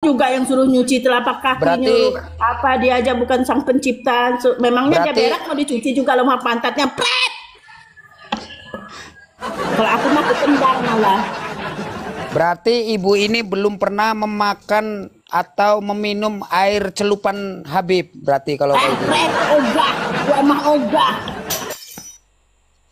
juga yang suruh nyuci telapak kaki, Berarti nyuruh apa, dia aja bukan sang pencipta. Memangnya dia berarti berak mau dicuci juga lemah pantatnya, pret. Kalau aku mah ketendang malah. berarti ibu ini belum pernah memakan atau meminum air celupan Habib. Berarti kalau kayak gitu. Pret, ogah, gua mah ogah.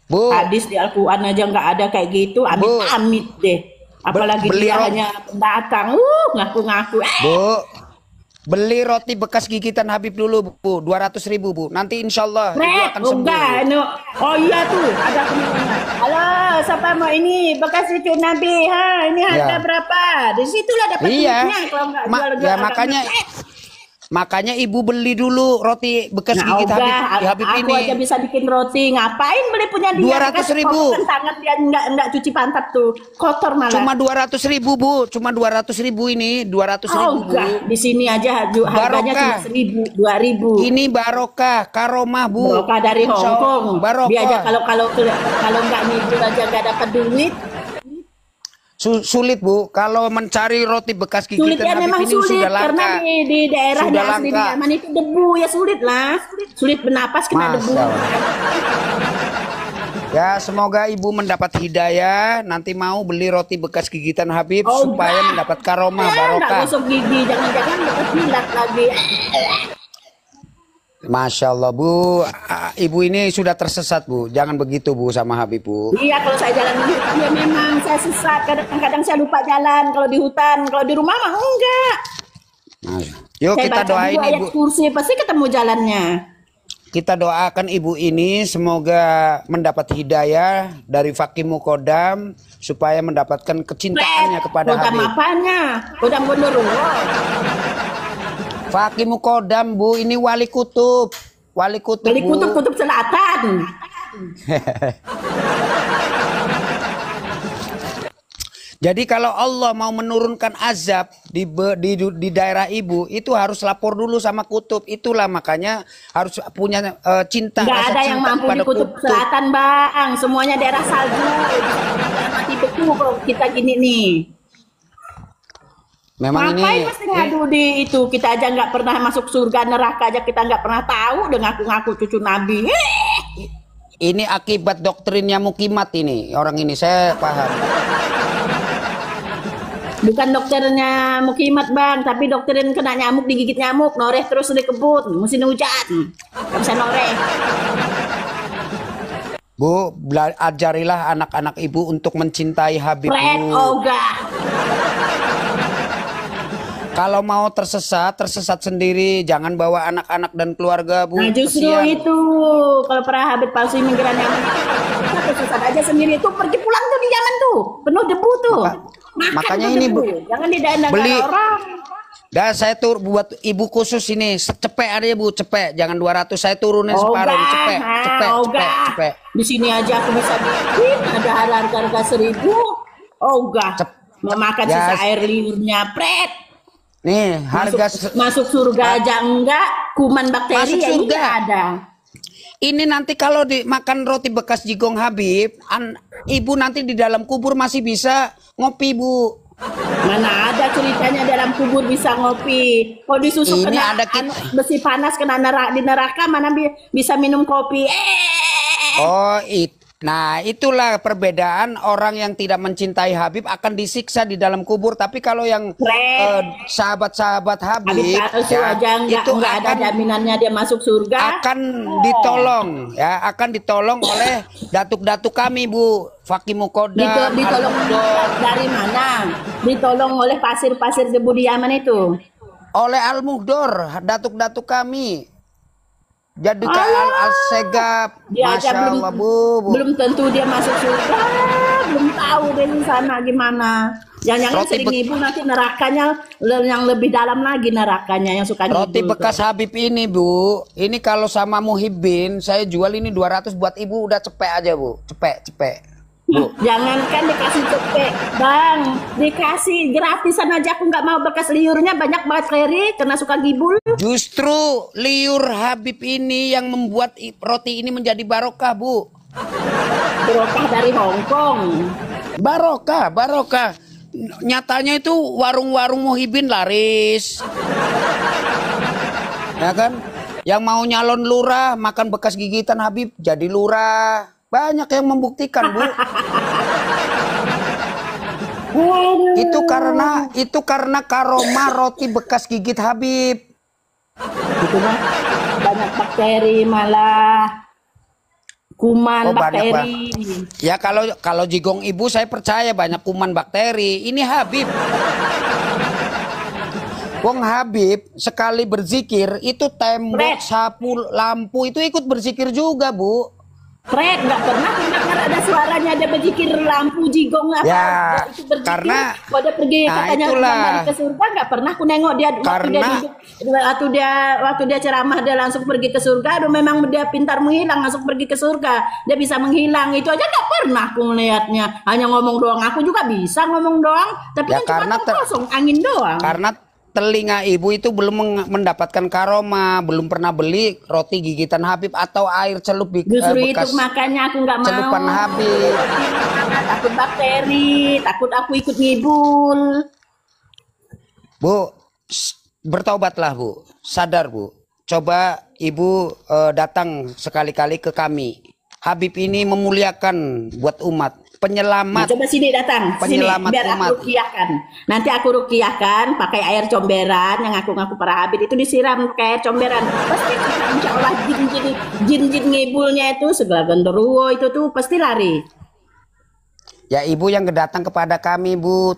Bu, Hadis di Al-Quran aja nggak ada kayak gitu, Bu, amit-amit deh. Apalagi beli dia roti, hanya pendatang, ngaku-ngaku. Bu, beli roti bekas gigitan Habib dulu, Bu, 200.000, Bu. Nanti insya Allah ibu Pret, akan sembuh, ogah, Bu. no. Oh iya tuh, ada kemana? Halo, siapa mau ini bekas cucu Nabi? Ha, ini harga Ya, berapa? Di situlah dapat iya, duitnya kalau nggak jual-jual ya agak makanya pret. makanya ibu beli dulu roti bekas Nah, gigit Habib, ogah, Habib aku ini aja bisa bikin roti. Ngapain beli punya dia? 200.000. Kan tangan dia nggak cuci pantat tuh, kotor Cuma malah. 200.000, Bu. Cuma 200.000 ini, 200.000, Bu. Ogah, di sini aja harganya cuma Barokah. 1.000, 2.000. Ini barokah, karomah, Bu. Barokah dari Insya Hong Kong. Allah, Dia aja barokah. kalau nggak nyicil aja nggak dapat duit. Sulit, Bu. Kalau mencari roti bekas Sulit gigitan ya, Habib memang ini sulit sudah karena langka. di daerahnya Sudah asli di langka. Yaman itu debu ya, sulit lah. Sulit bernapas kena debu. Masya Allah. Ya, semoga ibu mendapat hidayah. Nanti mau beli roti bekas gigitan Habib supaya Ogah. mendapat karomah, Nggak barokah. gosok gigi, jangan-jangan dapat jilat lagi. Masya Allah, Bu. Ibu ini sudah tersesat, Bu. Jangan begitu, Bu, sama Habib, Bu. Iya, kalau saya jalan di hutan ya memang saya sesat. Kadang-kadang saya lupa jalan kalau di hutan. Kalau di rumah mah enggak. Nah, yuk Saya kita baca doain dulu ayat ibu. kursi pasti ketemu jalannya. Kita doakan ibu ini semoga mendapat hidayah dari Fakimu Kodam supaya mendapatkan kecintaannya kepada Kodam Habib. apanya? Kodam Gondoruo. Fakimu Kodam, Bu, ini wali kutub. Wali kutub, Balik Bu. kutub selatan. Jadi kalau Allah mau menurunkan azab di daerah ibu, itu harus lapor dulu sama kutub. Itulah makanya harus punya cinta, Nggak rasa ada yang cinta mampu kepada di kutub selatan, Bang. Semuanya daerah salju. Mati beku kalau kita gini nih. Memang Ngapain ini mesti ngadu di itu? Kita aja nggak pernah masuk surga neraka aja kita nggak pernah tahu. Udah ngaku-ngaku cucu Nabi. ini akibat doktrinnya Mukimat ini. Orang ini saya paham. Bukan dokternya Mukimat, Bang, tapi dokterin kena nyamuk, digigit nyamuk, noreh terus di kebun, musim hujan. Nggak bisa noreh. Bu, ajarilah anak-anak ibu untuk mencintai Habib, Pret, Bu. ogah. Kalau mau tersesat sendiri. Jangan bawa anak-anak dan keluarga, Bu. Nah justru Kesian. itu, kalau para Habib palsu imigran Yaman itu sesat aja sendiri tuh, pergi pulang tuh di Yaman tuh, penuh debu tuh. Makan Makanya tuh ini, debu. Bu, Jangan di daerah beli. orang. Dan saya tur buat ibu khusus ini, cepet aja, Bu, cepet. Jangan 200, saya turunin separuh, Ogah, cepet, ha, cepet, ogah. cepet. Di sini aja aku bisa bikin, ada harga 1.000. Ogah, mau makan Ya. sisa air liurnya, pret. Nih, harga Masuk surga aja enggak, kuman bakteri Masuk ya ini surga. nggak ada. ini nanti kalau dimakan roti bekas jigong Habib, ibu nanti di dalam kubur masih bisa ngopi, Bu. Mana ada ceritanya dalam kubur bisa ngopi. Kalau disusuk Ini kena ada besi panas kena di neraka mana bisa minum kopi. Oh, nah itulah perbedaan orang yang tidak mencintai Habib akan disiksa di dalam kubur. Tapi kalau yang sahabat-sahabat Habib Habib, palsu ya, aja itu nggak ada akan jaminannya dia masuk surga. akan ditolong, ya, akan ditolong oleh datuk-datuk kami, Bu. Fakimu Kodam, Ditolong dari mana? Ditolong oleh pasir-pasir debu di Yaman itu. oleh Al-Muhdor, datuk-datuk kami. Jadi Al-Segap, Dia aja Masya Allah, Bu. belum tentu dia masuk surga, belum tahu deh di sana gimana. Jangan-jangan Roti sering ibu nanti nerakanya yang lebih dalam lagi, nerakanya yang suka Roti ngibul bekas tuh. Habib ini, Bu. Ini kalau sama Muhibbin, saya jual ini 200 buat ibu, udah cepet aja, Bu. Cepet. Bu. Jangankan dikasih cepet, Bang, dikasih gratisan aja aku nggak mau, bekas liurnya banyak banget Kleri karena suka gibul. Justru liur Habib ini yang membuat roti ini menjadi barokah, Bu. Barokah dari Hong Kong. Barokah. nyatanya itu warung-warung Muhibin laris. Ya kan? Yang mau nyalon lurah makan bekas gigitan Habib jadi lurah. Banyak yang membuktikan, Bu. Itu karena karomah roti bekas gigit Habib. Itu mah banyak bakteri malah kuman bakteri. Ya kalau jigong ibu saya percaya banyak kuman bakteri. Ini Habib. Wong Habib sekali berzikir itu tembok, sapu, lampu itu ikut berzikir juga, Bu. Fred, nggak pernah mendengar ada suaranya ada berzikir lampu jigong apa ya, itu berzikir. Karena pada pergi katanya kembali ke surga nggak pernah aku nengok dia waktu dia ceramah dia langsung pergi ke surga. Aduh, memang dia pintar menghilang langsung pergi ke surga. Dia bisa menghilang itu aja nggak pernah aku melihatnya. Hanya ngomong doang. Aku juga bisa ngomong doang, tapi ya, kan cuma kosong angin doang. Karena telinga ibu itu belum mendapatkan karoma, belum pernah beli roti gigitan Habib atau air celup justru bekas itu makanya aku nggak mau celupan Habib. Takut bakteri, takut aku ikut ngibul. Bu, bertobatlah Bu, sadar Bu. Coba ibu datang sekali-kali ke kami. Habib ini memuliakan buat umat. Penyelamat. Nah, coba sini datang, penyelamat sini biar umat. aku rukiahkan. Nanti aku rukiahkan pakai air comberan yang ngaku-ngaku para Habib itu disiram pakai air comberan. Pasti insya Allah jin ngibulnya itu segala genderuwo itu tuh pasti lari. Ya ibu yang datang kepada kami Bu,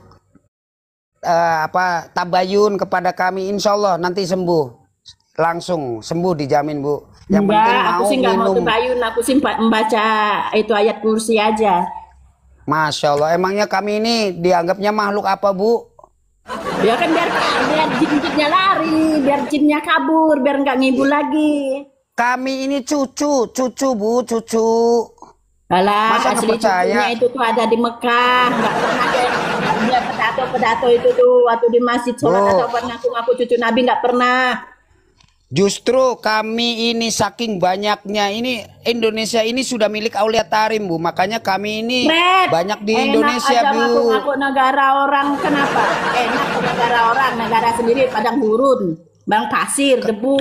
tabayun kepada kami, insya Allah nanti sembuh, langsung sembuh dijamin Bu. Yang penting aku sih nggak mau tabayun, aku sih membaca itu ayat kursi aja. Masya Allah, emangnya kami ini dianggapnya makhluk apa Bu? Ya kan biar jin-jinnya lari, biar jinnya kabur, biar nggak ngibul lagi. Kami ini cucu Bu, cucu. Alah, masa asli percaya? Cucunya itu tuh ada di Mekah, nggak pernah dia pedato itu tuh waktu di masjid sholat atau ngaku cucu Nabi nggak pernah. Justru kami ini saking banyaknya ini Indonesia ini sudah milik Aulia Tarim Bu, makanya kami ini banyak di Indonesia Bu. Ngaku negara orang kenapa? Enak ke negara orang, negara sendiri padang gurun, bang pasir, debu.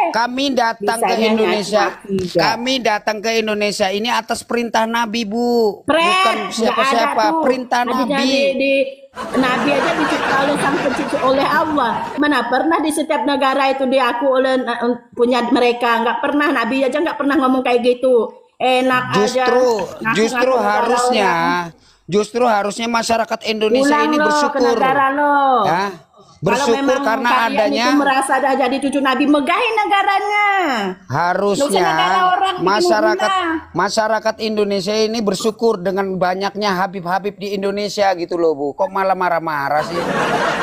Kami datang ke Indonesia. Kami datang ke Indonesia ini atas perintah Nabi Bu, bukan siapa-siapa, perintah Nabi. Nabi aja dicipta oleh sang pencipta oleh Allah. Mana pernah di setiap negara itu diaku oleh punya mereka. Nggak pernah, Nabi aja nggak pernah ngomong kayak gitu. Enak justru harusnya masyarakat Indonesia ini bersyukur. Ya, bersyukur karena adanya itu merasa dah jadi cucu Nabi, megahin negaranya. Harusnya masyarakat Indonesia ini bersyukur dengan banyaknya Habib-Habib di Indonesia gitu loh Bu. Kok malah marah-marah sih?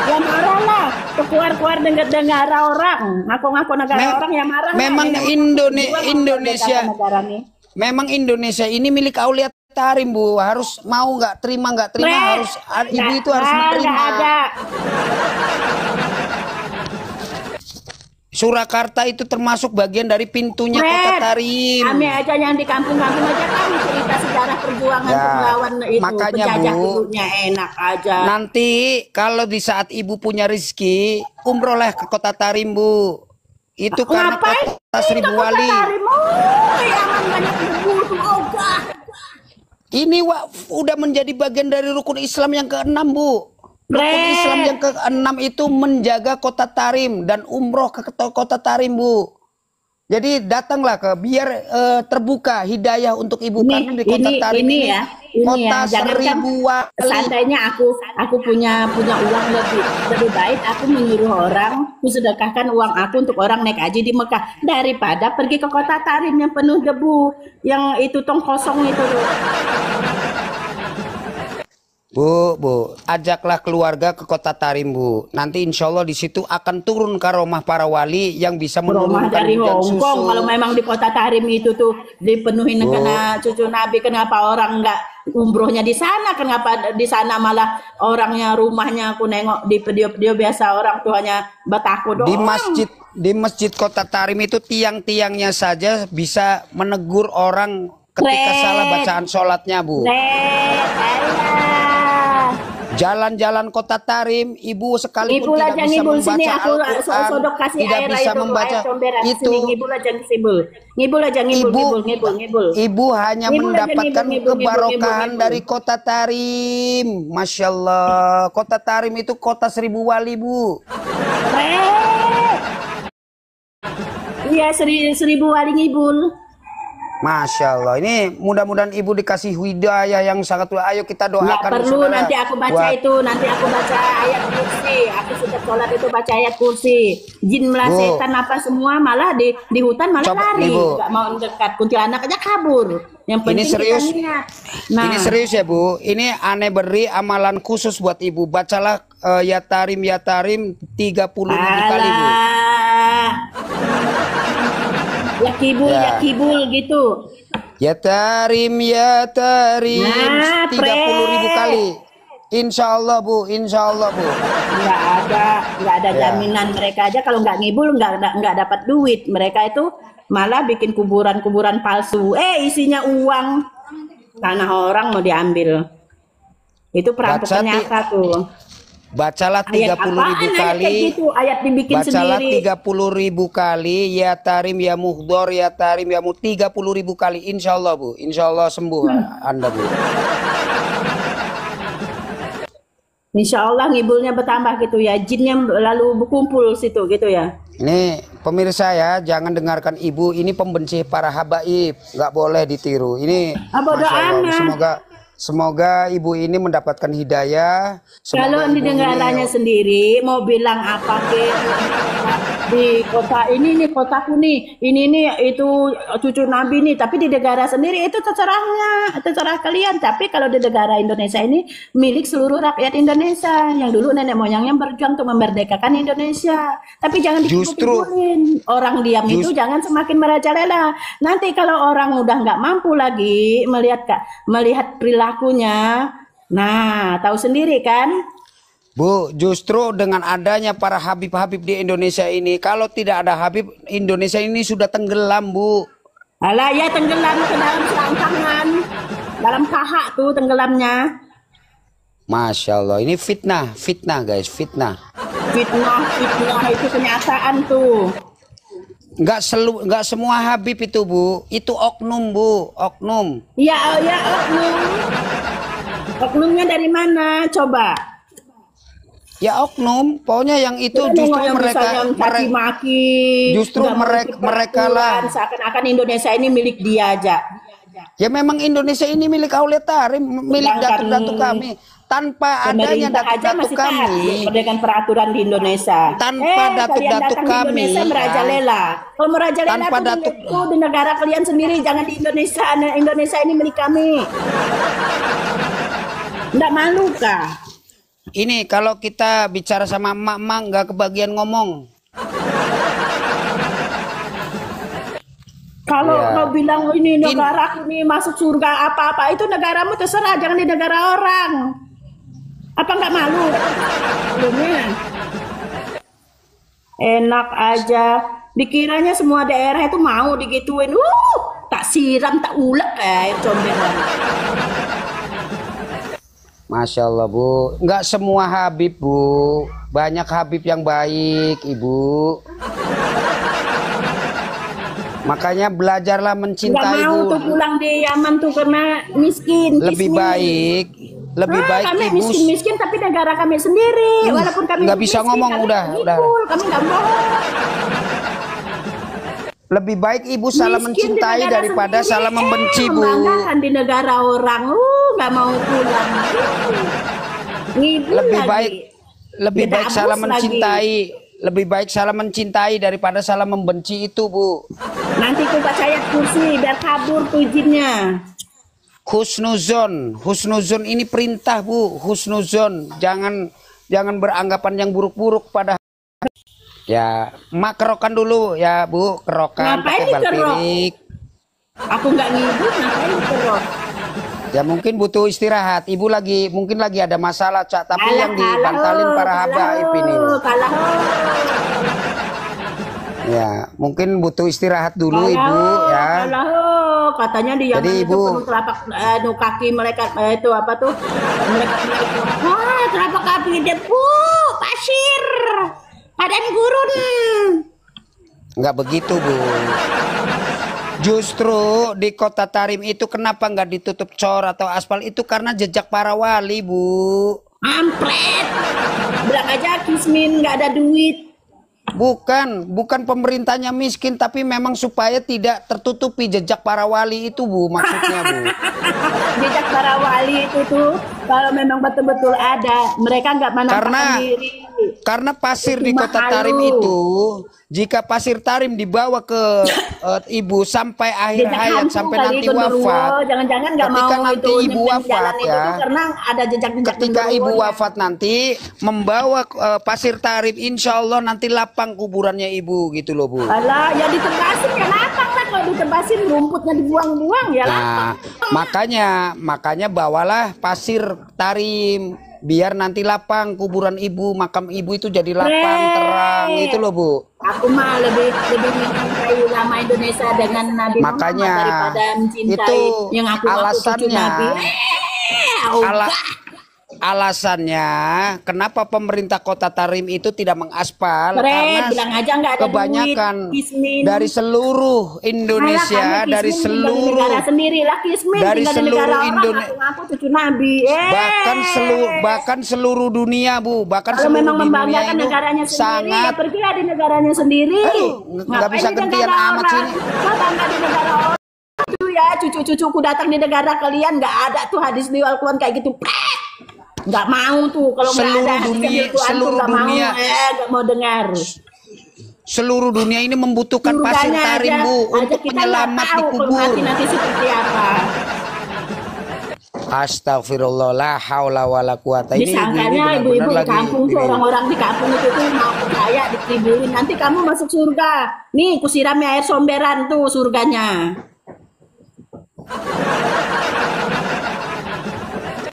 Ya marah lah, keluar dengar orang, ngaku-ngaku negara orang yang marah. Memang memang Indonesia ini milik Aulia Tarim Bu, harus mau nggak terima harus ibu itu harus menerima. Surakarta itu termasuk bagian dari pintunya Kota Tarim. Kami aja yang di kampung-kampung aja tahu cerita sejarah perjuangan melawan itu. Makanya penjajah Bu, dulunya enak aja. Nanti kalau di saat ibu punya rezeki, umrohlah ke Kota Tarim Bu. Itu karena kota Seribu Wali. Ini udah menjadi bagian dari rukun Islam yang ke-6 Bu. Rukun Islam yang ke-6 itu menjaga Kota Tarim dan umroh ke Kota Tarim Bu. Jadi datanglah biar terbuka hidayah untuk ibu kami di Kota Tarim ini. Kota Seribu Wali. Seandainya aku punya uang lebih baik aku menyuruh orang sedekahkan uang aku untuk orang naik haji di Mekah daripada pergi ke Kota Tarim yang penuh debu, yang itu tong kosong itu. Bu, ajaklah keluarga ke Kota Tarim Bu. Nanti insya Allah di situ akan turun karomah para wali yang bisa menurunkan dari hujan Hongkong. susu. Kalau memang di Kota Tarim itu tuh dipenuhi karena cucu Nabi, kenapa orang nggak umrohnya di sana? Kenapa di sana malah orangnya rumahnya aku nengok di video biasa orang tuanya batako doang. Di masjid Kota Tarim itu tiang-tiangnya saja bisa menegur orang ketika salah bacaan sholatnya Bu. Jalan-jalan Kota Tarim, ibu sekalipun Ngibul tidak aja, bisa ngibul sini membaca aku Al-Quran, sodok kasih tidak air bisa ayo dong, membaca air comberan itu, sini ngibul aja ngibul. Ngibul aja ngibul ibu ngibul ngibul ngibul. ibu hanya Ngibul aja mendapatkan ngibul ngibul ngibul ngibul kebarokahan ngibul. dari Kota Tarim. Masya Allah, Kota Tarim itu kota 1000 wali, Bu. Iya, seribu wali ngibul. Masya Allah, ini mudah-mudahan ibu dikasih hidayah yang sangat luar. Ayo kita doakan. Nggak perlu, saudara, nanti aku baca buat itu, nanti aku baca ayat kursi. Aku setiap sholat itu baca ayat kursi. Jin Bu. malah setan apa semua malah di hutan malah Coba, lari, nih, Bu. nggak mau dekat. Kuntilanak aja kabur. Yang Ini penting serius. kita niat. Nah, Ini serius ya, Bu. Ini aneh beri amalan khusus buat ibu. Bacalah ya tarim 30.000 kali, Bu. alah. Ya kibul, Ya. ya kibul gitu. Ya tarim Nah, 30.000 kali. Insya Allah, Bu. Insya Allah, Bu. Nggak ada Ya. jaminan. Mereka aja kalau nggak ngibul nggak dapat duit. Mereka itu malah bikin kuburan-kuburan palsu. Isinya uang, tanah orang mau diambil. Itu perampokan nyata tuh. Bacalah Ayat 30.000 apaan ayat kayak kali. gitu? Ayat dibikin Bacalah sendiri. 30.000 kali. Ya tarim ya muhdor ya tarim ya 30.000 kali. Insya Allah, Bu. Insya Allah sembuh Anda, Bu. Insya Allah ngibulnya bertambah gitu ya. Jinnya lalu berkumpul situ gitu ya. Ini pemirsa ya, jangan dengarkan ibu. Ini pembenci para habaib, nggak boleh ditiru. Ini Bodo Masya Allah. amat. Semoga ibu ini mendapatkan hidayah. Kalau Semoga di ibu negaranya ini sendiri mau bilang apa ke di kota ini nih kotaku nih ini nih itu cucu nabi nih, tapi di negara sendiri itu terserah kalian. Tapi kalau di negara Indonesia ini milik seluruh rakyat Indonesia yang dulu nenek moyangnya berjuang untuk memerdekakan Indonesia. Tapi jangan dikibul-kibulin. Orang diam itu jangan semakin merajalela. Nanti kalau orang udah nggak mampu lagi melihat perilakunya, nah tahu sendiri kan. Bu, justru dengan adanya para habib-habib di Indonesia ini, kalau tidak ada habib, Indonesia ini sudah tenggelam, Bu. Alah ya, tenggelam ke dalam selangkangan, dalam paha tuh tenggelamnya. Masya Allah, ini fitnah guys, fitnah. Fitnah itu kenyataan tuh. Nggak semua habib itu, Bu. Itu oknum, Bu, oknum. Ya oknum. Oknumnya dari mana? Coba. Ya oknum, pokoknya yang itu Kita justru yang mereka caci maki, justru mereka lah. Seakan-akan Indonesia ini milik dia aja. Ya memang Indonesia ini milik Aulia Tarim, milik datuk-datuk kami. Tanpa adanya datuk-datuk kami, dengan peraturan di Indonesia. Tanpa datuk-datuk kami, Indonesia merajalela. Kalau merajalela tanpa datuk itu di negara kalian sendiri, jangan di Indonesia. Indonesia ini milik kami. Nggak malu kah? Ini kalau kita bicara sama emak-emak nggak kebagian ngomong. Kalau kau bilang ini negara ini masuk surga apa-apa, itu negaramu terserah, jangan di negara orang. Apa nggak malu? Enak aja. Dikiranya semua daerah itu mau digituin. Tak siram, tak ulek air comberan. Masya Allah, Bu. Nggak semua habib, Bu. Banyak habib yang baik, Ibu. Makanya belajarlah mencintai, Nggak mau Bu. tuh pulang di Yaman tuh karena miskin. Lebih baik kami Ibu. miskin tapi negara kami sendiri. Walaupun kami nggak bisa miskin, ngomong, kami udah. Kami nggak mau. Lebih baik Ibu salah Miskin mencintai di negara daripada sendiri, salah membenci, Bu. membanggakan di negara orang, nggak mau pulang. Ngibul Lebih lagi. baik Didabus salah lagi. mencintai. Lebih baik salah mencintai daripada salah membenci itu, Bu. Nanti ku baca ayat kursi biar kabur tuh jinnya. Husnuzon ini perintah, Bu. Husnuzon, jangan beranggapan yang buruk-buruk pada. Ya, mak kerokan dulu ya, Bu. Kerokan Ngapain pakai bal dikerok? pirik. Aku nggak ngibul, ngapain dikerok? Ya mungkin butuh istirahat. Ibu mungkin lagi ada masalah, Cak. Tapi yang dibantalin para habaib ini. Kalah. Ya, mungkin butuh istirahat dulu, Ibu ya. katanya di Yaman Jadi itu Ibu, penuh telapak kaki mereka itu apa tuh? Mereka wah, telapak kaki debu, pasir, padang gurun. nggak begitu Bu. Justru di kota Tarim itu kenapa nggak ditutup cor atau aspal itu karena jejak para wali Bu. Ampret. Bilang aja Kismin nggak ada duit. Bukan pemerintahnya miskin, tapi memang supaya tidak tertutupi jejak para wali itu Bu, maksudnya Bu. Jejak para wali itu tuh kalau memang betul-betul ada, mereka nggak menampakkan diri. Karena pasir Itu di kota malu. Tarim itu, jika pasir Tarim dibawa ke ibu sampai akhir Jejak hayat hantu sampai kali nanti genderuwo. wafat, Jangan-jangan nggak ketika mau nanti itu ibu nyimpen wafat jalan itu ya, tuh karena ada jejak-jejak ketika ibu genderuwonya. wafat nanti membawa pasir Tarim, insya Allah nanti lapang kuburannya ibu gitu loh Bu. Alah, ya ditebasin ya lapang lah, kalau ditebasin rumputnya dibuang-buang ya lapang. Nah, makanya bawalah pasir Tarim biar nanti lapang kuburan ibu, makam ibu itu jadi lapang, terang itu loh Bu. Aku mah lebih mencintai ulama Indonesia dengan Nabi Muhammad Makanya daripada mencintai itu yang aku cucu alasannya. Nabi. Alasannya kenapa pemerintah kota Tarim itu tidak mengaspal karena bilang aja nggak ada kebanyakan duit, Kismin. dari seluruh Indonesia, Alah, dari Kismin seluruh tinggal di negara sendiri lah, Kismin dari tinggal di seluruh negara orang, Indonesia, ngaku cucu Nabi. bahkan seluruh dunia Bu, bahkan Kalau seluruh memang dunia membanggakan itu negaranya sendiri, ya sangat pergilah di negaranya sendiri. nggak Ngapain bisa di gantian negara amat orang? sini. Kau bangga di negara orang itu ya, cucu-cucuku datang di negara kalian nggak ada tuh hadis di Al-Quran kayak gitu. Nggak mau tuh kalau nggak ada hadis di Al-Quran tuh nggak mau, nggak mau dengar. Seluruh dunia ini membutuhkan pasir Tarim Bu untuk penyelamat di kubur. Nanti seperti apa? Astagfirullah, la haula wala quwata. Ini Disangkanya ibu-ibu di kampung tuh, orang-orang di kampung itu tuh mau percaya ditiburin. Nanti kamu masuk surga. Nih, kusiramnya air somberan tuh surganya.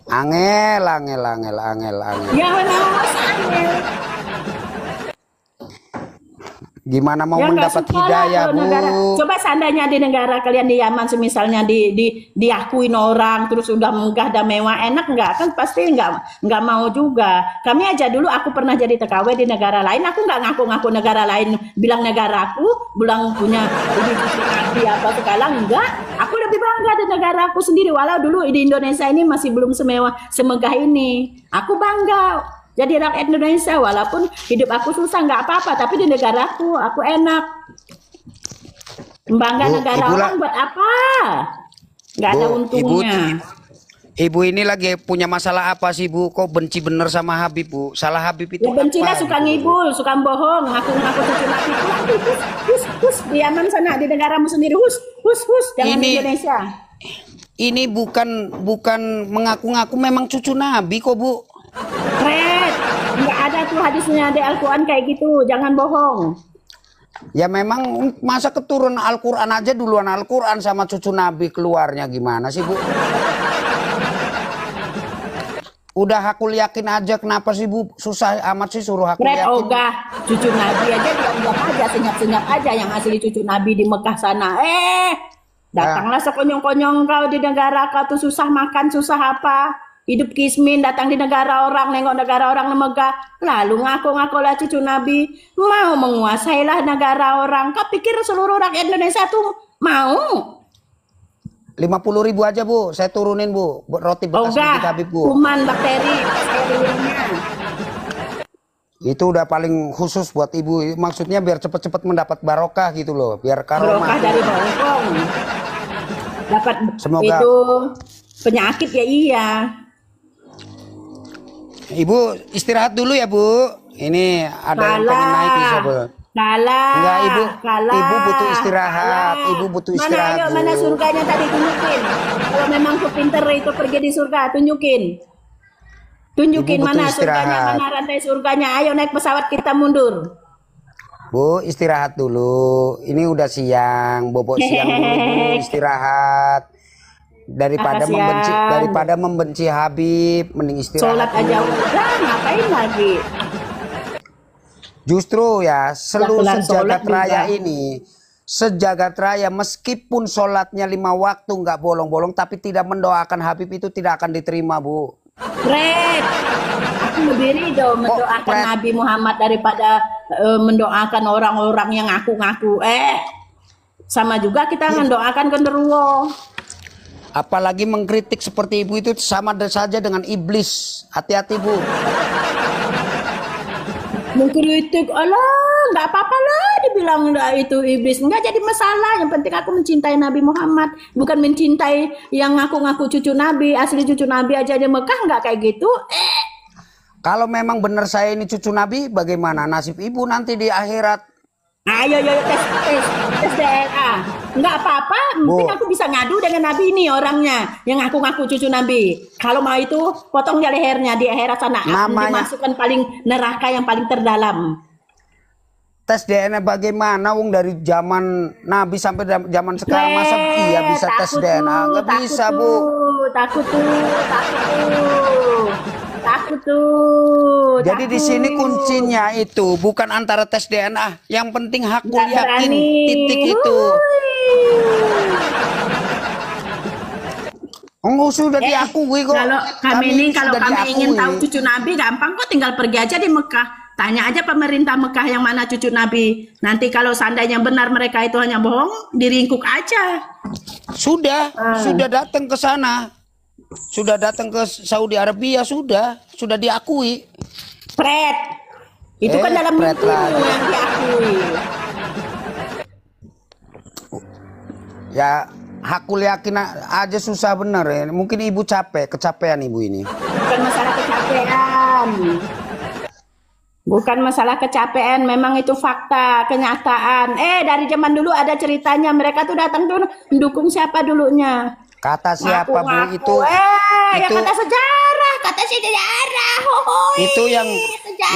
Angel. Ya memang angel. Gimana mau Ya, nggak mendapat suka lah hidayah kalau Bu? negara. Coba seandainya di negara kalian di Yaman, semisalnya diakuin orang, terus udah megah dan mewah, enak nggak? Kan pasti nggak mau juga. Kami aja dulu, aku pernah jadi TKW di negara lain, aku nggak ngaku-ngaku negara lain, bilang negaraku, bilang punya ini nabi apa sekarang enggak. Aku lebih bangga di negaraku sendiri, walau dulu di Indonesia ini masih belum semewah semegah ini. Aku bangga jadi rakyat Indonesia, walaupun hidup aku susah nggak apa-apa, tapi di negaraku aku enak. Bangga Bu, negara orang buat apa? Nggak ada Bu, untungnya. Ibu ini lagi punya masalah apa sih Bu? Kok benci bener sama Habib Bu? Salah Habib itu Ya bencilah, apa? suka ngibul, suka bohong, ngaku-ngaku cucu Nabi. Hus, di Yaman sana, di negaramu sendiri, hus, jangan di Indonesia. Ini bukan mengaku-ngaku, memang cucu Nabi kok Bu. Red, nggak ada tuh hadisnya di Al-Quran kayak gitu, jangan bohong. Ya memang masa keturunan Al-Quran aja duluan Al-Quran sama cucu Nabi keluarnya gimana sih Bu? Udah aku yakin aja, kenapa sih Bu susah amat sih suruh aku Red yakin? ogah, cucu Nabi aja dianggap aja, senyap-senyap aja yang asli cucu Nabi di Mekah sana. Datanglah sekonyong-konyong kau di negara kau tuh susah makan, susah apa? Hidup Kismin, datang di negara orang, nengok negara orang megah, lalu ngaku-ngaku lah cucu Nabi, mau menguasailah negara orang. Kau pikir seluruh rakyat Indonesia tuh mau? 50.000 aja Bu, saya turunin Bu, roti bekas Masjid Habib Bu. Kuman, bakteri, bakterinya. Itu udah paling khusus buat ibu, maksudnya biar cepet-cepet mendapat barokah gitu loh, biar karomah. Barokah dari Hongkong. Dapat Semoga. itu penyakit ya iya. Ibu istirahat dulu ya Bu. Ini ada yang pengen naik bisa Bu. Enggak Ibu, Ibu butuh istirahat. Ibu butuh istirahat. Mana, mana surganya tadi tunjukin. Kalau memang ku pinter itu pergi di surga, tunjukin. Tunjukin mana surganya, mana rantai surganya. Ayo naik pesawat kita mundur. Bu istirahat dulu. Ini udah siang, bobok siang dulu Bu, istirahat. Daripada membenci Habib, mending istirahat. Sholat aja udah, ngapain lagi? Justru ya seluruh sejagat raya ini, sejagat raya meskipun sholatnya 5 waktu nggak bolong-bolong tapi tidak mendoakan Habib itu tidak akan diterima, Bu. Fred, aku lebih ridho mendoakan Fred? Nabi Muhammad daripada mendoakan orang-orang yang ngaku-ngaku. Sama juga kita mendoakan genderuwo. Apalagi mengkritik seperti ibu itu sama saja dengan iblis. Hati-hati, Bu. Mengkritik, alah nggak apa-apa lah dibilang itu iblis, nggak jadi masalah. Yang penting aku mencintai Nabi Muhammad, bukan mencintai yang ngaku-ngaku cucu Nabi, asli cucu Nabi aja di Mekah nggak kayak gitu. Kalau memang benar saya ini cucu Nabi, bagaimana nasib ibu nanti di akhirat? Ayo tes DNA. Nggak apa-apa, penting aku bisa ngadu dengan Nabi ini orangnya yang ngaku-ngaku cucu Nabi. Kalau mau itu potong dia lehernya di akhirat sana, dimasukkan paling neraka yang paling terdalam. Tes DNA bagaimana, Wong, dari zaman Nabi sampai zaman sekarang masa iya bisa tes DNA? Nggak bisa, Bu. Takut tuh. Jadi di sini kuncinya itu bukan antara tes DNA, yang penting hakul yakin titik itu. Oh, sudah diakui kok. Kalau kami ingin tahu cucu Nabi gampang kok, tinggal pergi aja di Mekah. Tanya aja pemerintah Mekah yang mana cucu Nabi. Nanti kalau seandainya benar mereka itu hanya bohong, diringkuk aja. Sudah datang ke sana. Sudah datang ke Saudi Arabia, sudah diakui. Fred, itu kan dalam mimpi yang diakui. Ya, hakul yakin aja susah bener ya. Mungkin ibu kecapean ibu ini. Bukan masalah kecapean, memang itu fakta, kenyataan. Dari zaman dulu ada ceritanya, mereka tuh datang tuh mendukung siapa dulunya. Kata siapa, Bu? Itu kata sejarah.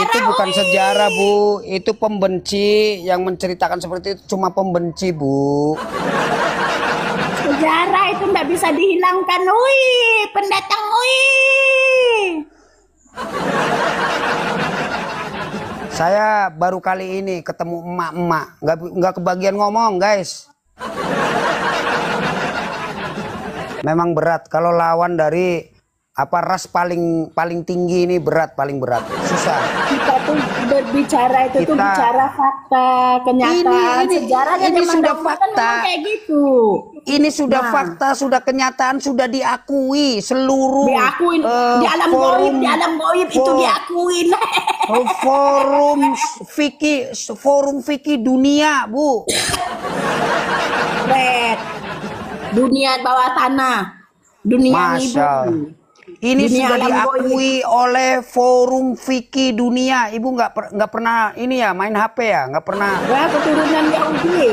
Itu bukan sejarah, Bu. Itu pembenci yang menceritakan seperti itu, cuma pembenci, Bu. Sejarah itu nggak bisa dihilangkan. Pendatang, Saya baru kali ini ketemu emak-emak, nggak kebagian ngomong, guys. Memang berat kalau lawan dari ras paling tinggi ini, paling berat, susah. Kita tuh berbicara tuh bicara fakta, kenyataan, sejarahnya ini sudah fakta. Kayak gitu. Ini sudah fakta, sudah kenyataan, sudah diakui seluruh. Diakuin di alam goib itu diakuin. Forum fikih dunia, Bu. dunia bawah tanah, dunia Masya. Ini dunia sudah diakui oleh Forum Fikih Dunia. Ibu nggak pernah ini ya main HP ya, nggak pernah. Ya, keturunan Yahudi.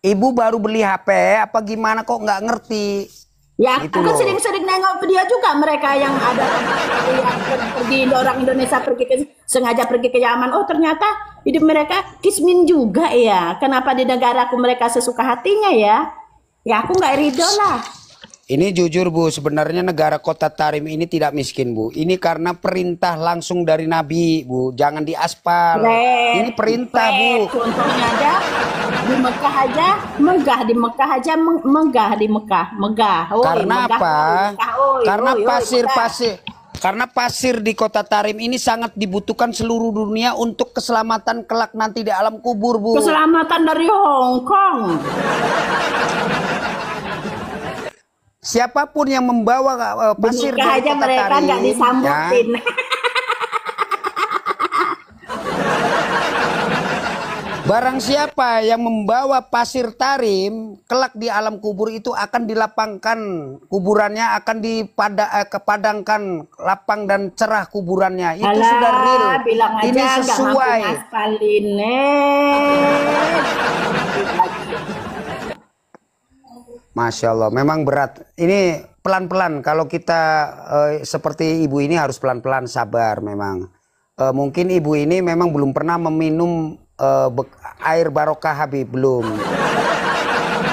Ibu baru beli HP apa gimana kok nggak ngerti? Ya, gitu aku sering-sering nengok video juga mereka yang ada yang pergi orang Indonesia sengaja pergi ke Yaman. Oh ternyata hidup mereka kismin juga ya. Kenapa di negaraku mereka sesuka hatinya ya? Ya aku nggak ridho lah. Ini jujur Bu, sebenarnya negara Kota Tarim ini tidak miskin Bu. Ini karena perintah langsung dari Nabi Bu. Jangan diaspal. Ini perintah Bu. Contohnya aja di Mekah aja megah, di Mekah aja megah, di Mekah megah. Karena megah, apa? Karena pasir-pasir. Karena pasir di Kota Tarim ini sangat dibutuhkan seluruh dunia untuk keselamatan kelak nanti di alam kubur Bu. Keselamatan dari Hong Kong. Siapapun yang membawa pasir dari aja Kota mereka Tarim, nggak disambutin. Ya. Barang siapa yang membawa pasir Tarim kelak di alam kubur itu akan dilapangkan kuburannya, akan kepadangkan lapang dan cerah kuburannya. Itu alah, sudah real. Bilang aja, ini sesuai. Masya Allah, memang berat. Ini pelan-pelan. Kalau kita seperti ibu ini harus pelan-pelan, sabar memang. Mungkin ibu ini memang belum pernah meminum air barokah Habib, belum.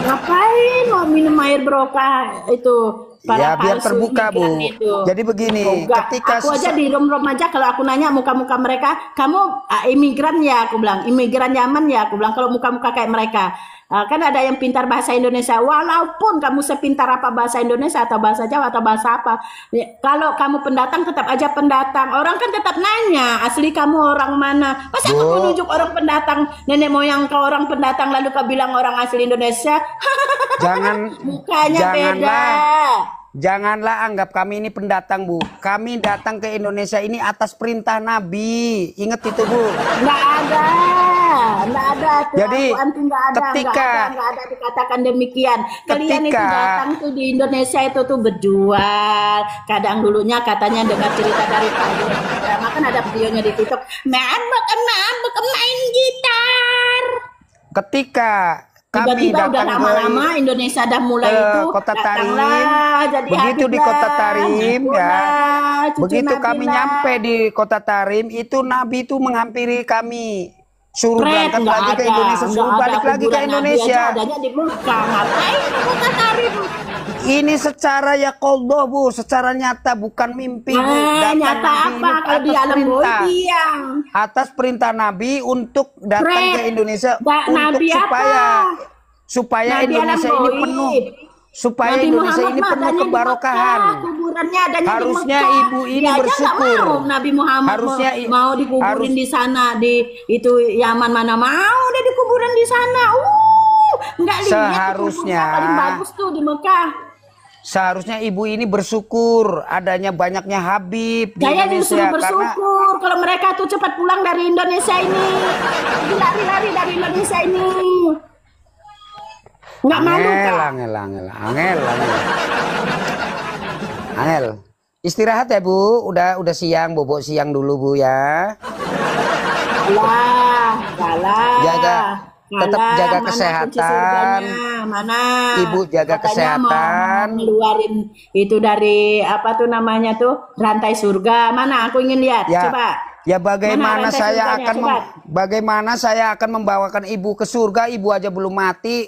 Ngapain mau minum air barokah itu? Ya biar palsu terbuka Bu. imigran itu. Jadi begini, Enggak, ketika aku aja di rom-rom aja kalau aku nanya muka-muka mereka, kamu imigran ya, aku bilang, imigran Yaman ya, aku bilang kalau muka-muka kayak mereka. Kan ada yang pintar bahasa Indonesia, walaupun kamu sepintar apa bahasa Indonesia atau bahasa Jawa atau bahasa apa, kalau kamu pendatang tetap aja pendatang. Orang kan tetap nanya, asli kamu orang mana? Masa aku menunjuk orang pendatang, nenek moyang kau orang pendatang lalu kau bilang orang asli Indonesia? jangan Mukanya beda. Janganlah anggap kami ini pendatang Bu. Kami datang ke Indonesia ini atas perintah Nabi. Ingat itu Bu. Nggak ada tuh. Jadi, Aku anti nggak ada dikatakan demikian. Kalian itu ketika- datang tuh di Indonesia itu tuh berjual. Kadang dulunya katanya dengar cerita dari Pak kan ada videonya di TikTok. Mabek main gitar. Ketika kami Tiba-tiba udah datang lama-lama Indonesia udah mulai ke itu Kota Tarim. datanglah, jadi Begitu di Habiblah, Kota Tarim ya. Habibullah, cucu Begitu kami Nabilah. nyampe di Kota Tarim, itu Nabi itu menghampiri kami. Suruh Fred, berangkat nggak lagi ke ada, Indonesia, nggak suruh ada balik lagi ke kuburan Nabi Indonesia. aja, adanya di Mekah. Ngapain ke Kota Tarim? Ini secara ya qadha Bu, secara nyata bukan mimpi Bu. Datang Nyata Nabi apa ini kalau di atas alam perintah. goyang? Atas perintah Nabi untuk datang Fred, ke Indonesia untuk Nabi supaya Nabi Indonesia alam ini goib. penuh. Supaya Nabi Indonesia Muhammad ini mah penuh adanya di kebarokahan. Mekah, kuburannya adanya Harusnya di Mekah. ibu ini Dia aja nggak bersyukur. mau Nabi Muhammad Harusnya mau dikuburin di sana di itu Yaman, mana mau dia dikuburin di sana. Nggak lihat Seharusnya- kuburan paling bagus tuh di Mekah. Seharusnya ibu ini bersyukur adanya banyaknya Habib di Saya Indonesia justru bersyukur kalau mereka tuh cepat pulang dari Indonesia ini. Lari-lari dari Indonesia ini. Nggak malu kah? Angel. Istirahat ya Bu, udah siang, bobok siang dulu Bu ya. Salah. Tetap jaga Mana kesehatan. kunci surganya? Mana? Ibu jaga Katanya kesehatan. Mau ngeluarin itu dari apa tuh namanya tuh rantai surga. Mana? Aku ingin lihat. Ya, Coba. ya bagaimana Mana rantai saya surganya? akan Coba. bagaimana saya akan membawakan ibu ke surga, ibu aja belum mati.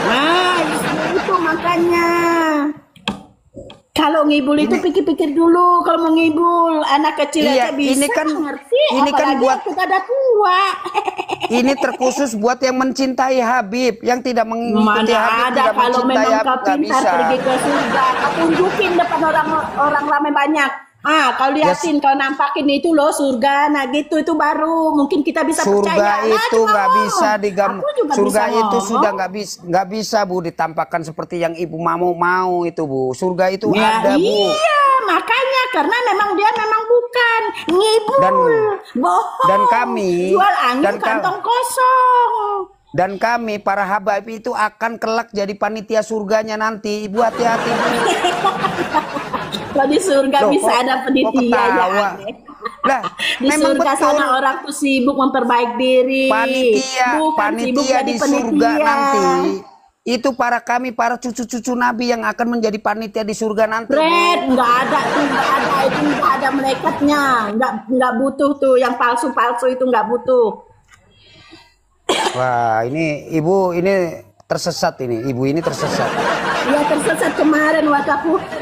Nah, itu makanya. Kalau ngibul itu pikir-pikir dulu. Kalau mau ngibul, anak kecil Iya, aja bisa ini kan- ngerti. ini kan Apalagi buat- yang kita ada tua. Ini terkhusus buat yang mencintai Habib, yang tidak mengikuti Mana Habib, ada tidak kalau mencintai memang Habib, kau nggak pintar bisa. pergi ke surga, kau tunjukin depan orang ramai banyak. Kau liatin, kau nampakin itu loh surga. Nah gitu itu baru mungkin kita bisa Surga percaya. itu nggak bisa Aku juga surga bisa itu ngomong. sudah nggak bisa Bu ditampakkan seperti yang ibu mau itu Bu. Surga itu Ya, ada Bu. iya, makanya karena memang dia memang bukan ngibul, bohong. dan kami- jual angin dan kantong kosong. Dan kami para habaib itu akan kelak jadi panitia surganya nanti. Ibu hati-hati Bu. Kalau di surga Loh, bisa kok- ada kok penitia ya. ketawa? aneh. Lah, Di memang surga betul. sana orang tuh sibuk memperbaiki diri. Bukan sibuk Panitia jadi di surga penitia. nanti. Itu para cucu-cucu Nabi yang akan menjadi panitia di surga nanti. Bu. Fred, nggak ada tuh, nggak ada malaikatnya, nggak butuh tuh yang palsu-palsu itu nggak butuh. Wah, ini ibu ini tersesat ini. Ibu ini tersesat. Ya tersesat kemarin waktu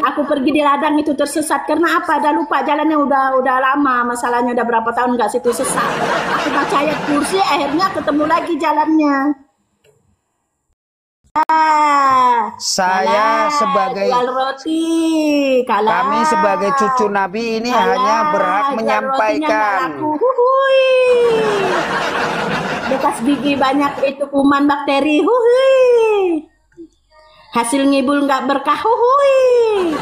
aku pergi di ladang itu tersesat karena apa? Udah lupa jalannya udah lama, masalahnya udah berapa tahun nggak situ sesat. Aku baca ayat kursi akhirnya ketemu lagi jalannya. Saya sebagai jual roti, kami sebagai cucu Nabi ini hanya berhak menyampaikan. Bekas gigi banyak itu kuman bakteri, huhui. Hasil ngibul nggak berkah, huhui.